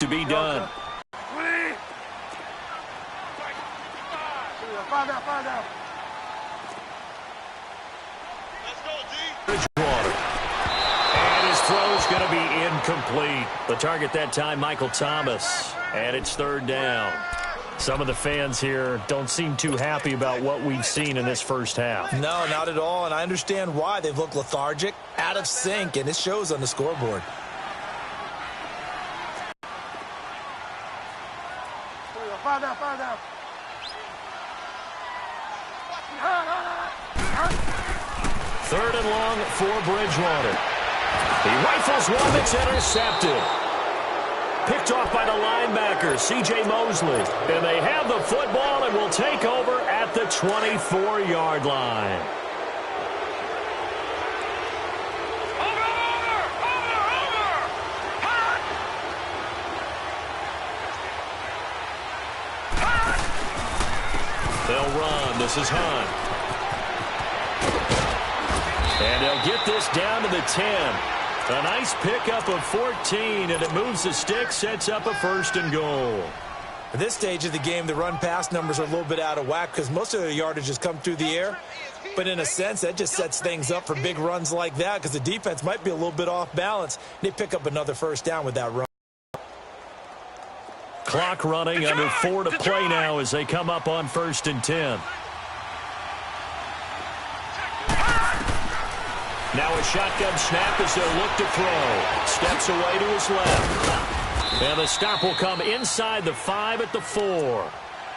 to be done. Bridgewater. And his throw's going to be incomplete. The target that time, Michael Thomas. And it's third down. Some of the fans here don't seem too happy about what we've seen in this first half. No, not at all, and I understand why. They've looked lethargic, out of sync, and it shows on the scoreboard. Third and long for Bridgewater. He rifles one that's intercepted. Picked off by the linebacker, C.J. Mosley. And they have the football and will take over at the 24-yard line. They'll run. This is Hunt. And they'll get this down to the 10. A nice pickup of 14, and it moves the stick, sets up a first and goal. At this stage of the game, the run-pass numbers are a little bit out of whack because most of the yardage has come through the air. But in a sense, that just sets things up for big runs like that because the defense might be a little bit off balance. They pick up another first down with that run. Clock running, under 4 to play now as they come up on 1st and 10. Now a shotgun snap as they'll look to throw. Steps away to his left. And the stop will come inside the 5 at the 4.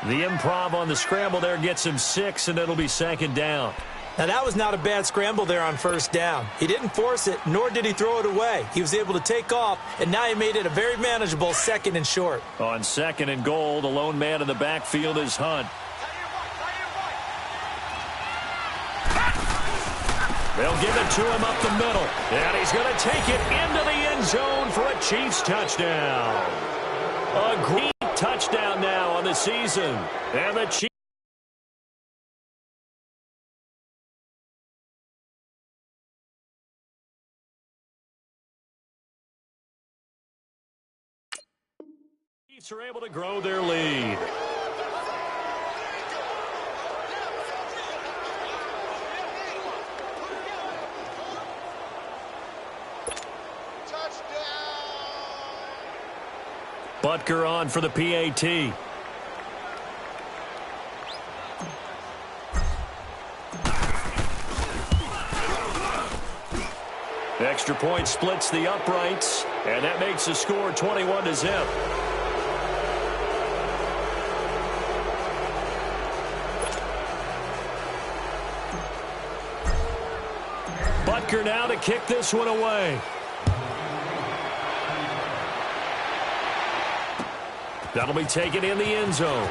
The improv on the scramble there gets him 6, and it'll be 2nd down. Now that was not a bad scramble there on 1st down. He didn't force it, nor did he throw it away. He was able to take off, and now he made it a very manageable 2nd and short. On 2nd and goal, the lone man in the backfield is Hunt. They'll give it to him up the middle. And he's going to take it into the end zone for a Chiefs touchdown. A great touchdown now on the season. And the Chiefs are able to grow their lead. Butker on for the PAT. Extra point splits the uprights, and that makes the score 21-0. Butker now to kick this one away. That'll be taken in the end zone.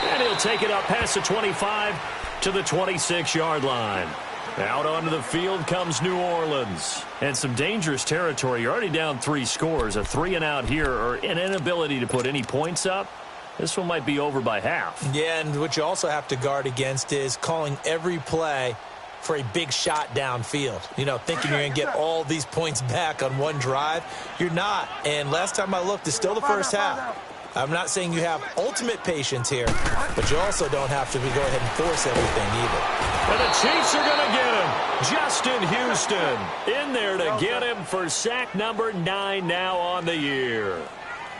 And he'll take it up past the 25 to the 26-yard line. Out onto the field comes New Orleans. And some dangerous territory. You're already down 3 scores. A 3-and-out here, or an inability to put any points up. This one might be over by half. Yeah, and what you also have to guard against is calling every play for a big shot downfield. You know, thinking you're going to get all these points back on one drive. You're not. And last time I looked, it's still the first half. I'm not saying you have ultimate patience here, but you also don't have to go ahead and force everything either. And the Chiefs are going to get him. Justin Houston in there to get him for sack number 9 now on the year.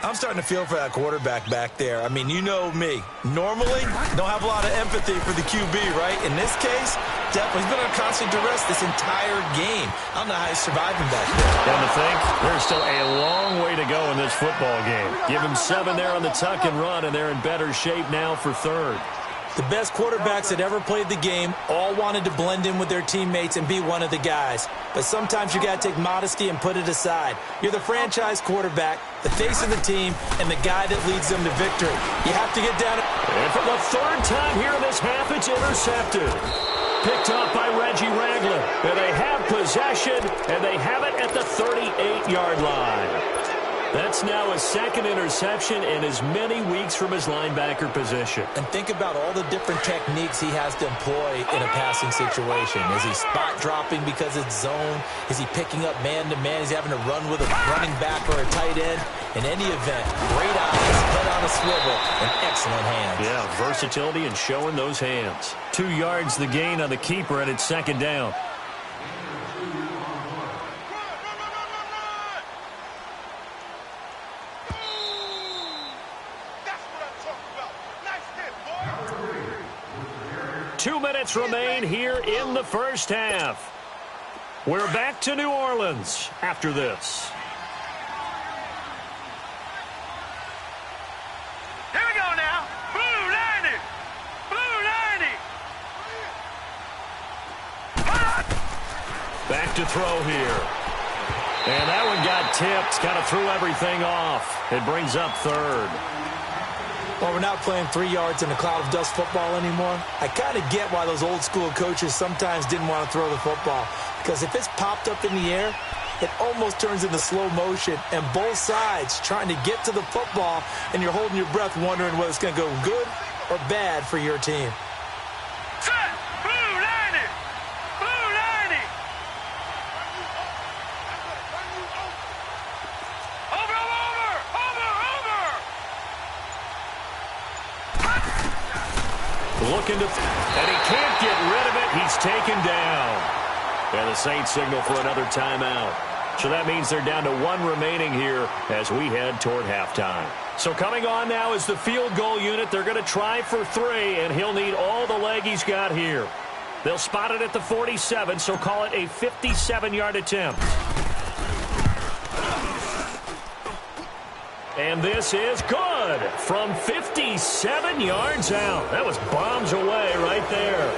I'm starting to feel for that quarterback back there. I mean, you know me. Normally, don't have a lot of empathy for the QB, right? In this case, definitely he's been on constant duress this entire game. I don't know how he's surviving back there. And to think, there's still a long way to go in this football game. Give him 7 there on the tuck and run, and they're in better shape now for 3rd. The best quarterbacks that ever played the game all wanted to blend in with their teammates and be one of the guys. But sometimes you got to take modesty and put it aside. You're the franchise quarterback, the face of the team, and the guy that leads them to victory. You have to get down. And for the 3rd time here in this half, it's intercepted. Picked up by Reggie Ragland. And they have possession, and they have it at the 38-yard line. That's now a second interception in as many weeks from his linebacker position. And think about all the different techniques he has to employ in a passing situation. Is he spot dropping because it's zone? Is he picking up man-to-man? Is he having to run with a running back or a tight end? In any event, great eyes, head on a swivel, and excellent hands. Yeah, versatility and showing those hands. 2 yards the gain on the keeper, and it's second down. Two minutes remain here in the first half. We're back to New Orleans after this. Here we go now. Blue 90. Blue 90. Back to throw here. And that one got tipped. Kind of threw everything off. It brings up third. Well, we're not playing 3 yards in a cloud of dust football anymore. I kind of get why those old school coaches sometimes didn't want to throw the football. Because if it's popped up in the air, it almost turns into slow motion. And both sides trying to get to the football, and you're holding your breath wondering whether it's going to go good or bad for your team. Set. Blue 90. Blue 90. Over, over, over, over. Looking to, and he can't get rid of it. He's taken down. And the Saints signal for another timeout. So that means they're down to 1 remaining here as we head toward halftime. So coming on now is the field goal unit. They're going to try for 3, and he'll need all the leg he's got here. They'll spot it at the 47, so call it a 57-yard attempt. And this is good from 57 yards out. That was bombs away right there.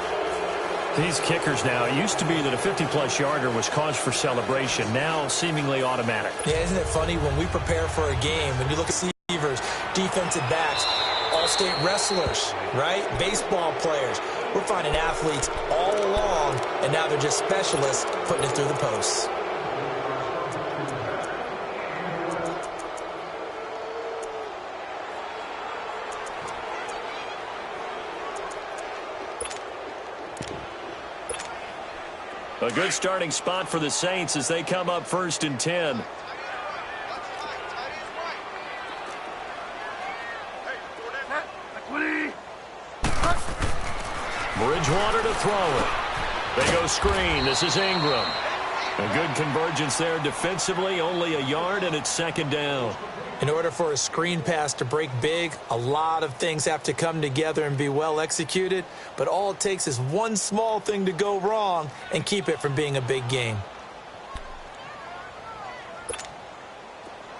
These kickers now, it used to be that a 50-plus yarder was cause for celebration, now seemingly automatic. Yeah, isn't it funny when we prepare for a game, when you look at receivers, defensive backs, all-state wrestlers, right? Baseball players. We're finding athletes all along, and now they're just specialists putting it through the posts. A good starting spot for the Saints as they come up 1st and 10. Bridgewater to throw it. They go screen. This is Ingram. A good convergence there defensively. Only a yard, and it's second down. In order for a screen pass to break big, a lot of things have to come together and be well executed. But all it takes is one small thing to go wrong and keep it from being a big game.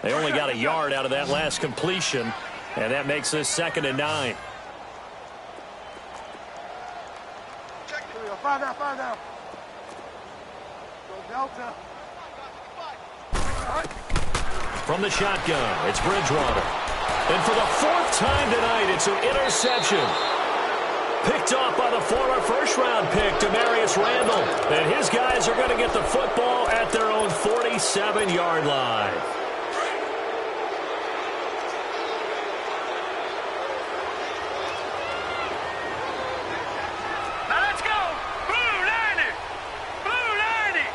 They only got a yard out of that last completion, and that makes this 2nd and 9. Find out. Go Delta. From the shotgun, it's Bridgewater. And for the 4th time tonight, it's an interception. Picked off by the former first-round pick, Demarius Randall. And his guys are going to get the football at their own 47-yard line. Now let's go. Blue 90. Blue 90.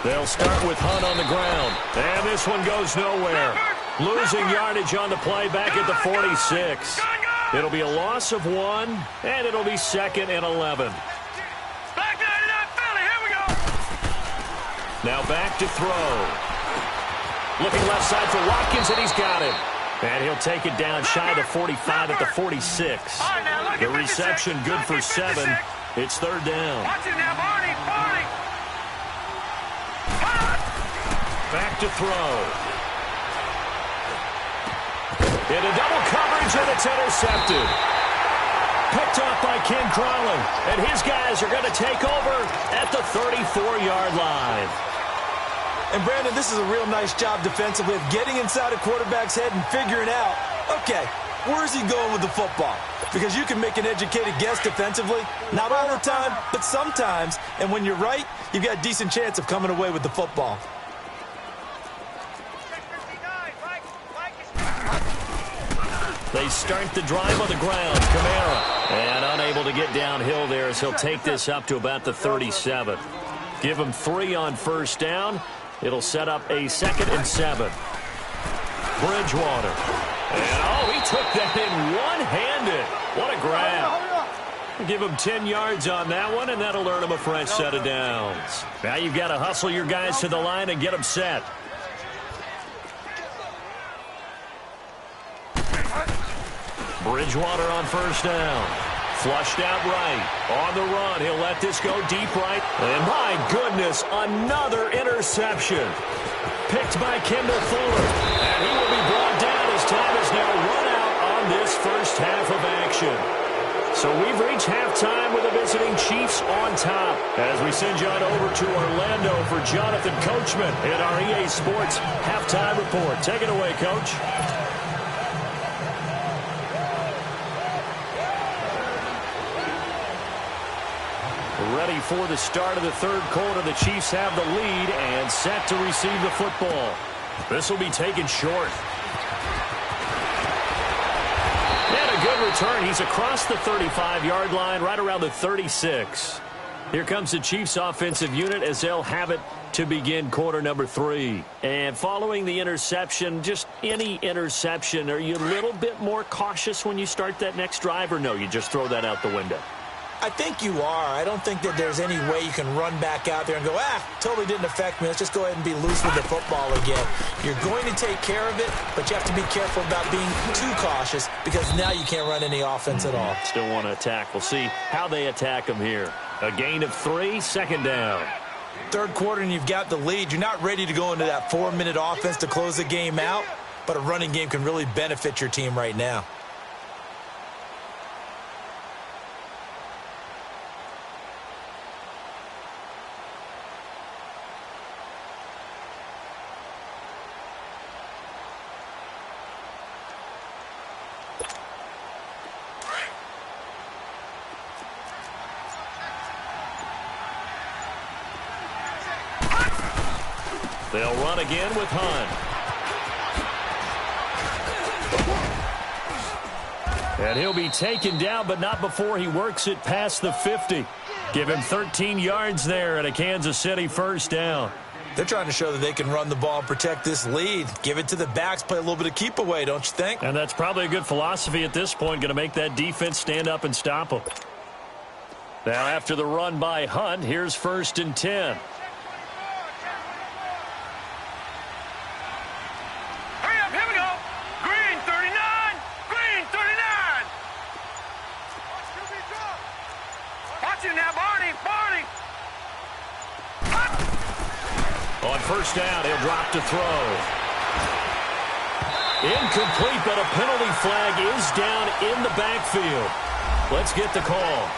They'll start with Hunt on the ground. And this one goes nowhere. Losing yardage on the play back at the 46. It'll be a loss of 1, and it'll be 2nd and 11. Back 99 Philly. Here we go. Now back to throw. Looking left side for Watkins, and he's got it. And he'll take it down shy of the 45 at the 46. The reception good for 7. It's 3rd down. Watch it now, Barney. Back to throw. Into double coverage, and it's intercepted. Picked off by Ken Crawley. And his guys are going to take over at the 34-yard line. And, Brandon, this is a real nice job defensively of getting inside a quarterback's head and figuring out, okay, where's he going with the football? Because you can make an educated guess defensively, not all the time, but sometimes. And when you're right, you've got a decent chance of coming away with the football. They start the drive on the ground. Kamara. And unable to get downhill there as he'll take this up to about the 37. Give him 3 on first down. It'll set up a 2nd and 7. Bridgewater. And, he took that in one-handed. What a grab. Give him 10 yards on that one, and that'll earn him a fresh set of downs. Now you've got to hustle your guys to the line and get them set. Bridgewater on first down. Flushed out right. On the run, he'll let this go deep right. And my goodness, another interception. Picked by Kendall Fuller. And he will be brought down as time is now run out on this first half of action. So we've reached halftime with the visiting Chiefs on top. As we send you on over to Orlando for Jonathan Coachman in our EA Sports Halftime Report. Take it away, Coach. Ready for the start of the third quarter. The Chiefs have the lead and set to receive the football. This will be taken short. And a good return. He's across the 35-yard line, right around the 36. Here comes the Chiefs offensive unit as they'll have it to begin quarter number 3. And following the interception, just any interception, are you a little bit more cautious when you start that next drive, or no, you just throw that out the window? I think you are. I don't think that there's any way you can run back out there and go, totally didn't affect me. Let's just go ahead and be loose with the football again. You're going to take care of it, but you have to be careful about being too cautious because now you can't run any offense at all. Still want to attack. We'll see how they attack them here. A gain of 3, 2nd down. Third quarter and you've got the lead. You're not ready to go into that 4-minute offense to close the game out, but a running game can really benefit your team right now. They'll run again with Hunt. And he'll be taken down, but not before he works it past the 50. Give him 13 yards there and a Kansas City first down. They're trying to show that they can run the ball and protect this lead. Give it to the backs, play a little bit of keep away, don't you think? And that's probably a good philosophy at this point, going to make that defense stand up and stop them. Now after the run by Hunt, here's 1st and 10. On first down, he'll drop to throw. Incomplete, but a penalty flag is down in the backfield. Let's get the call.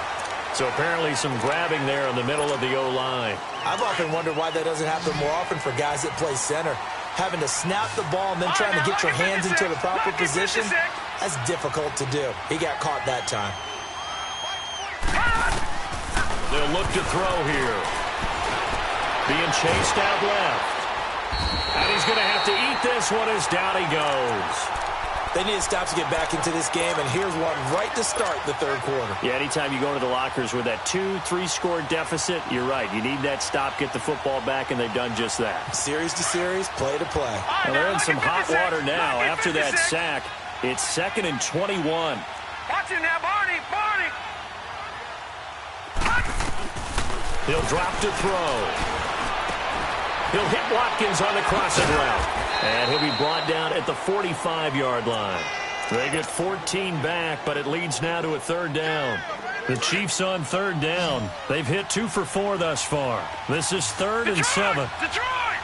So apparently some grabbing there in the middle of the O-line. I've often wondered why that doesn't happen more often for guys that play center. Having to snap the ball and then trying to get your hands into the proper position, that's difficult to do. He got caught that time. They'll look to throw here. Being chased out left. And he's going to have to eat this one as down he goes. They need to stop to get back into this game, and here's one right to start the third quarter. Yeah, anytime you go to the lockers with that 2-3 score deficit, you're right. You need that stop, get the football back, and they've done just that. Series to series, play to play. Well, they're in some hot water now. After that sack, it's 2nd and 21. Watch it now, Barney. He'll drop to throw. He'll hit Watkins on the crossing route. And he'll be brought down at the 45-yard line. They get 14 back, but it leads now to a 3rd down. The Chiefs on 3rd down. They've hit 2 for 4 thus far. This is 3rd and 7. Detroit!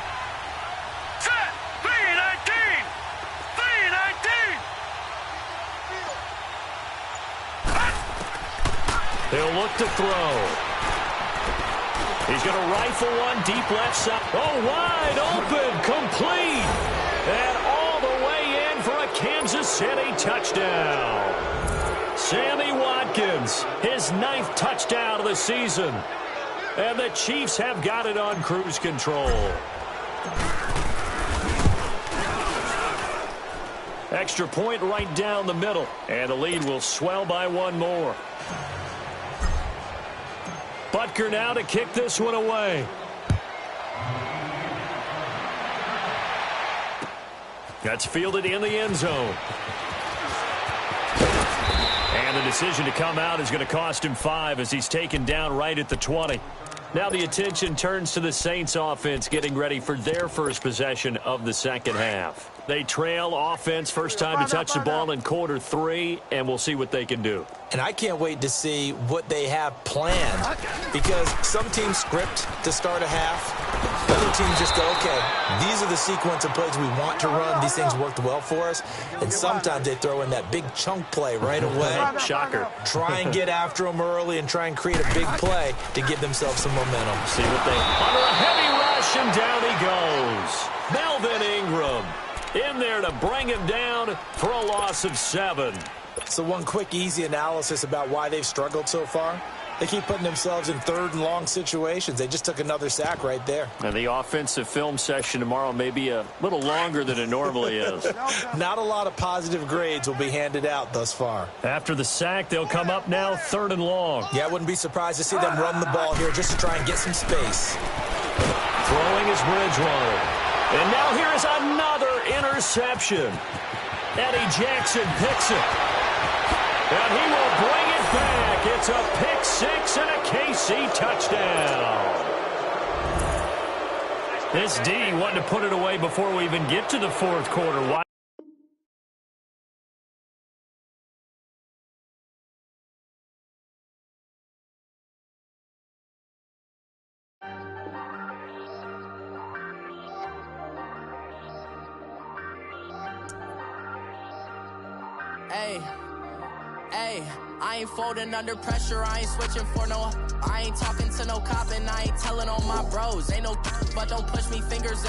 Set! 3-19! 3-19! They'll look to throw. He's going to rifle one deep left side. Oh, wide open, complete. And all the way in for a Kansas City touchdown. Sammy Watkins, his 9th touchdown of the season. And the Chiefs have got it on cruise control. Extra point right down the middle, and the lead will swell by one more. Butker now to kick this one away. That's fielded in the end zone. And the decision to come out is going to cost him 5 as he's taken down right at the 20. Now the attention turns to the Saints offense getting ready for their first possession of the second half. They trail offense first time to touch the ball in quarter 3, and we'll see what they can do. And I can't wait to see what they have planned, because some teams script to start a half. Other teams just go, okay, these are the sequence of plays we want to run. These things worked well for us. And sometimes they throw in that big chunk play right away. Shocker. Try and get after them early and try and create a big play to give themselves some momentum. See what they... Under a heavy rush, and down he goes. Melvin Ingram in there to bring him down for a loss of 7. So one quick, easy analysis about why they've struggled so far. They keep putting themselves in third and long situations. They just took another sack right there. And the offensive film session tomorrow may be a little longer than it normally is. Not a lot of positive grades will be handed out thus far. After the sack, they'll come up now third and long. Yeah, I wouldn't be surprised to see them run the ball here just to try and get some space. Throwing is Bridgewater. And now here is another interception. Eddie Jackson picks it. And he will bring it back. It's a pick 6 and a KC touchdown. This D wanted to put it away before we even get to the fourth quarter. Why? Hey, I ain't folding under pressure, I ain't switching for no, I ain't talking to no cop and I ain't telling on my bros, ain't no but don't push me fingers.